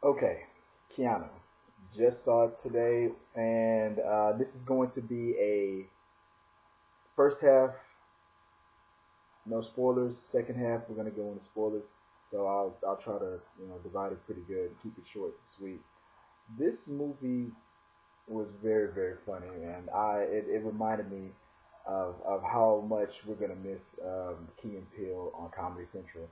Okay, Keanu. Just saw it today, and this is going to be a first half, no spoilers. Second half, we're gonna go into spoilers. So I'll try to divide it pretty good, keep it short and sweet. This movie was very funny, and it reminded me of how much we're gonna miss Key and Peele on Comedy Central.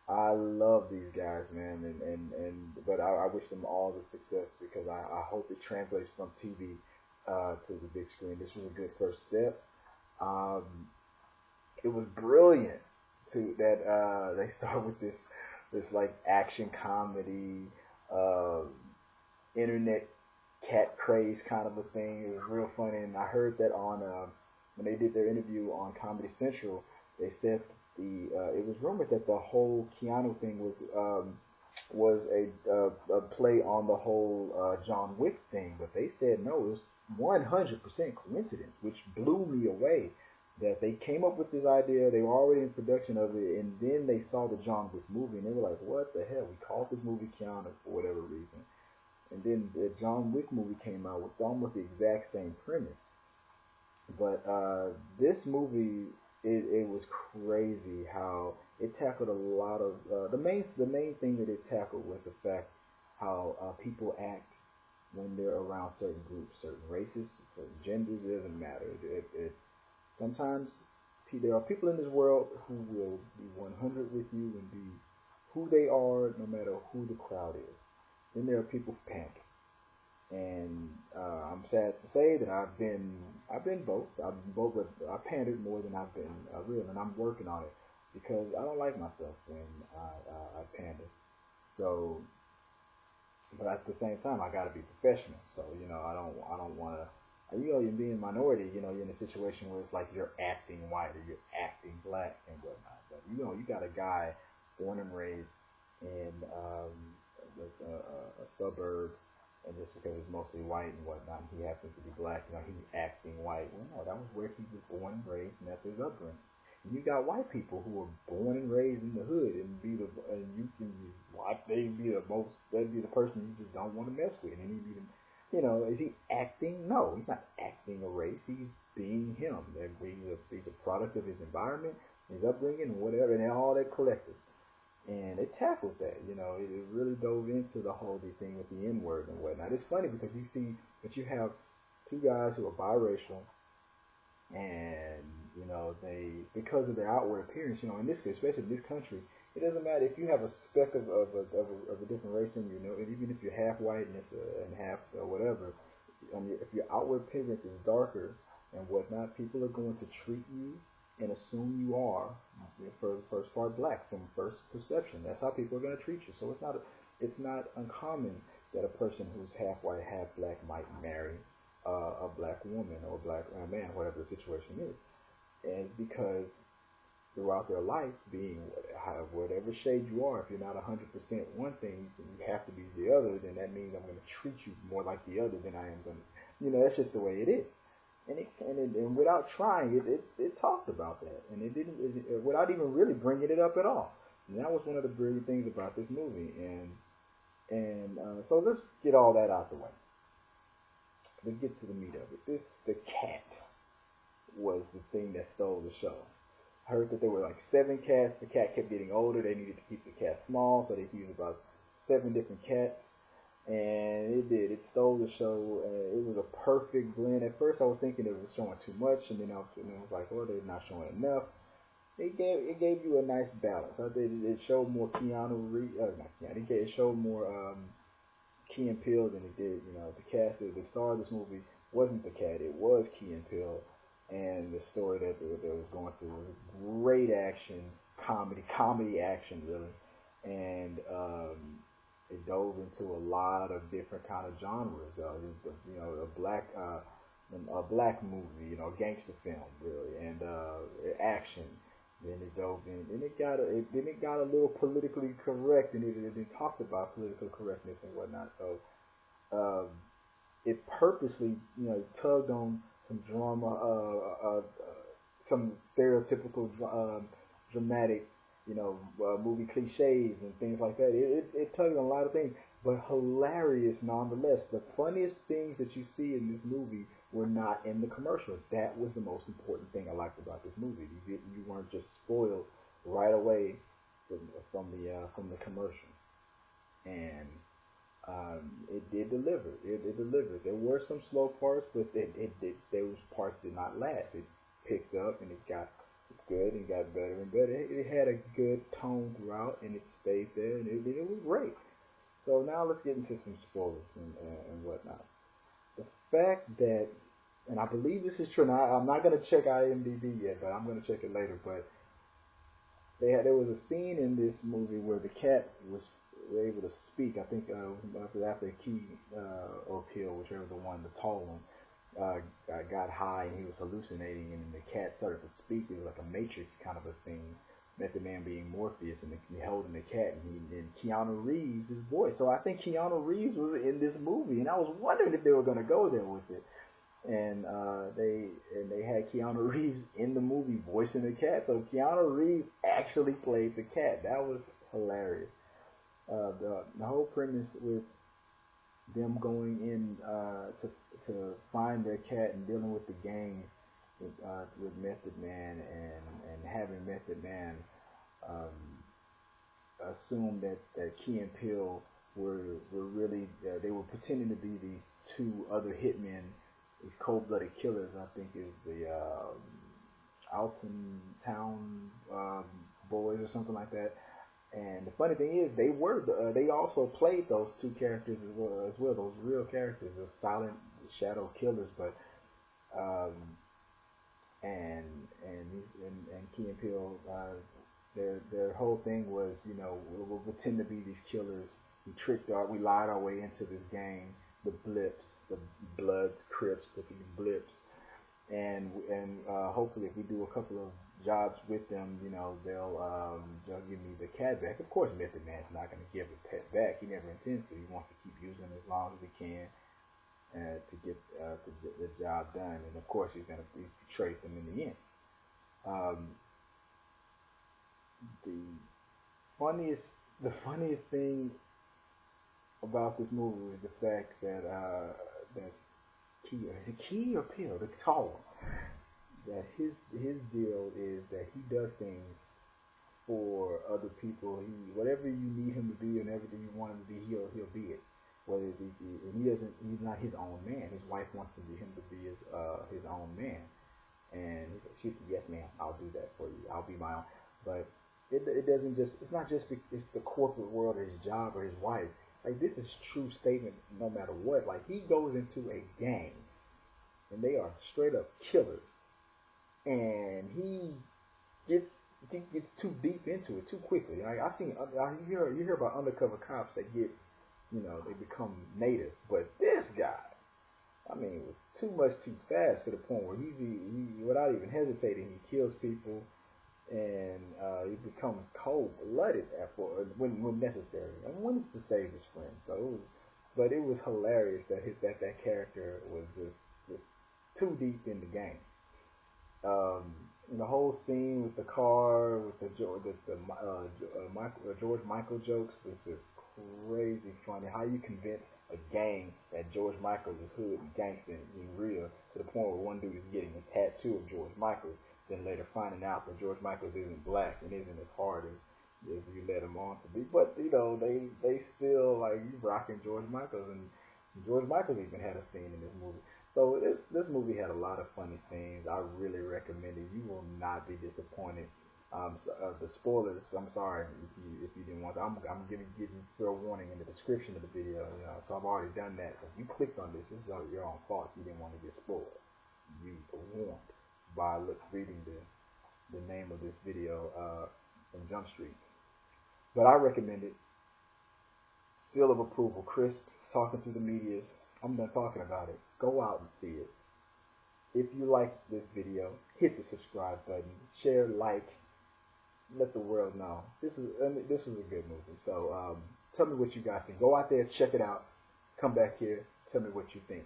I love these guys, man, and but I wish them all the success because I hope it translates from TV to the big screen. This was a good first step. Um, it was brilliant to that they start with this like action comedy, uh, internet cat craze kind of a thing. It was real funny, and I heard that on when they did their interview on Comedy Central. They said the it was rumored that the whole Keanu thing was a play on the whole John Wick thing, but they said no, it was 100% coincidence, which blew me away. That they came up with this idea, they were already in production of it, and then they saw the John Wick movie, and they were like, "What the hell? We called this movie Keanu for whatever reason." And then the John Wick movie came out with almost the exact same premise. But this movie, it was crazy how it tackled a lot of the main thing that it tackled was the fact how people act when they're around certain groups, certain races, certain genders. It doesn't matter. Sometimes there are people in this world who will be 100 with you and be who they are, no matter who the crowd is. Then there are people who panic. And I'm sad to say that I've been both. I've been both, but I pandered more than I've been real, and I'm working on it because I don't like myself when I pander. So, but at the same time, I got to be professional. So I don't want to. You're being minority. You're in a situation where it's like you're acting white or you're acting black and whatnot. But you got a guy born and raised in a suburb, and just because it's mostly white and whatnot, he happens to be black. He's acting white. Well, no, that was where he was born and raised, and that's his upbringing. And you got white people who are born and raised in the hood, and you can watch they'd be the person you just don't want to mess with, and he be the is he acting? No, he's not acting a race. He's being him. He's a product of his environment, his upbringing, and whatever, and all that collective. And it tackled that. It really dove into the whole thing with the N word and whatnot. It's funny because you see that you have two guys who are biracial, and they because of their outward appearance, in this especially in this country, it doesn't matter if you have a speck of a different race in you, and even if you're half white and half whatever, if your outward appearance is darker and whatnot, people are going to treat you and assume you are for the first part black from first perception. That's how people are going to treat you. So it's not uncommon that a person who's half white, half black might marry a black woman or a black man, whatever the situation is, and because throughout their life, being whatever shade you are, if you're not 100% one thing, you have to be the other. Then that means I'm going to treat you more like the other than I am going to. That's just the way it is. And without trying, it talked about that, and it didn't without even really bringing it up at all. And that was one of the brilliant things about this movie. And so let's get all that out the way. Let's get to the meat of it. The cat was the thing that stole the show. I heard that there were like 7 cats. The cat kept getting older. They needed to keep the cat small, so they used about 7 different cats. And it did. It stole the show. It was a perfect blend. At first, I was thinking it was showing too much, and then I was like, "Oh, they're not showing enough." It gave you a nice balance. I did. It showed more not Keanu. It showed more Key and Peele than it did. The cast, the star of this movie wasn't the cat. It was Key and Peele. And the story that was going through was great action, comedy action really, and it dove into a lot of different kind of genres. A black movie, gangster film really, and action. Then it dove in, and it got a little politically correct, and it talked about political correctness and whatnot. So it purposely, tugged on some drama, some stereotypical dramatic, movie cliches and things like that. It tugged on a lot of things, but hilarious nonetheless. The funniest things that you see in this movie were not in the commercial. That was the most important thing I liked about this movie. You weren't just spoiled right away from the commercial, and it did deliver. It delivered. There were some slow parts, but those parts did not last. It picked up and it got good and got better and better. It had a good tone throughout, and it stayed there, and it was great. So now let's get into some spoilers and whatnot. The fact that, and I believe this is true. Now, I'm not going to check IMDb yet, but I'm going to check it later. But there was a scene in this movie where the cat was able to speak. I think after Key or Peele, whichever the one, the tall one, got high and he was hallucinating, and the cat started to speak. It was like a Matrix kind of a scene. Method Man being Morpheus and holding the cat, and Keanu Reeves' voice. So I think Keanu Reeves was in this movie, and I was wondering if they were going to go there with it. And they had Keanu Reeves in the movie voicing the cat. So Keanu Reeves actually played the cat. That was hilarious. The whole premise with them going in to find their cat and dealing with the gangs with Method Man and having Method Man assume that Key and Peele were really they were pretending to be these two other hitmen, these cold-blooded killers. I think is the Alton Town Boys or something like that. And the funny thing is, they also played those two characters as well, those real characters, those silent shadow killers. But and Key and Peele, their whole thing was, we'll pretend to be these killers. We lied our way into this gang, the Blips, the Bloods, Crips, the Blips, and hopefully if we do a couple of jobs with them, they'll give me the cat back. Of course, Method Man's not going to give the pet back. He never intends to. He wants to keep using it as long as he can. To get the job done, and of course he's going to betray them in the end. The funniest thing about this movie was the fact that Key or Peele, the tall one, that his deal is that he does things for other people. Whatever you need him to be, and whatever you want him to be, he'll be it. Whether he's not his own man. His wife wants him to be his own man, and she's like, yes, ma'am, I'll do that for you. I'll be my own. But it doesn't just. It's not just. It's the corporate world, or his job, or his wife. Like, this is true statement. No matter what, like, he goes into a gang, and they are straight up killers, and he gets too deep into it too quickly. Like, you hear about undercover cops that get. They become native. But this guy, I mean, it was too much too fast to the point where he without even hesitating, he kills people, and he becomes cold-blooded when necessary, and when it's to save his friend. But it was hilarious that that character was just too deep in the game. And the whole scene with the car, with the George Michael jokes was just crazy funny. How you convince a gang that George Michael is hood and gangster and real, to the point where one dude is getting a tattoo of George Michael's, then later finding out that George Michael's isn't black and isn't as hard as you let him on to be. But they still like you rocking George Michael's, and George Michael even had a scene in this movie. So this movie had a lot of funny scenes. I really recommend it. You will not be disappointed. The spoilers, I'm sorry if you didn't want to. I'm giving fair warning in the description of the video. So I've already done that. So if you clicked on this is your own fault. You didn't want to get spoiled. You were warned by reading the name of this video from Jump Street. But I recommend it. Seal of approval. Chris talking through the medias. I'm done talking about it. Go out and see it. If you like this video, hit the subscribe button, share, like, let the world know. This was a good movie. So tell me what you guys think. Go out there, check it out. Come back here, tell me what you think.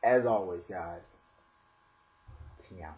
As always, guys, Keanu.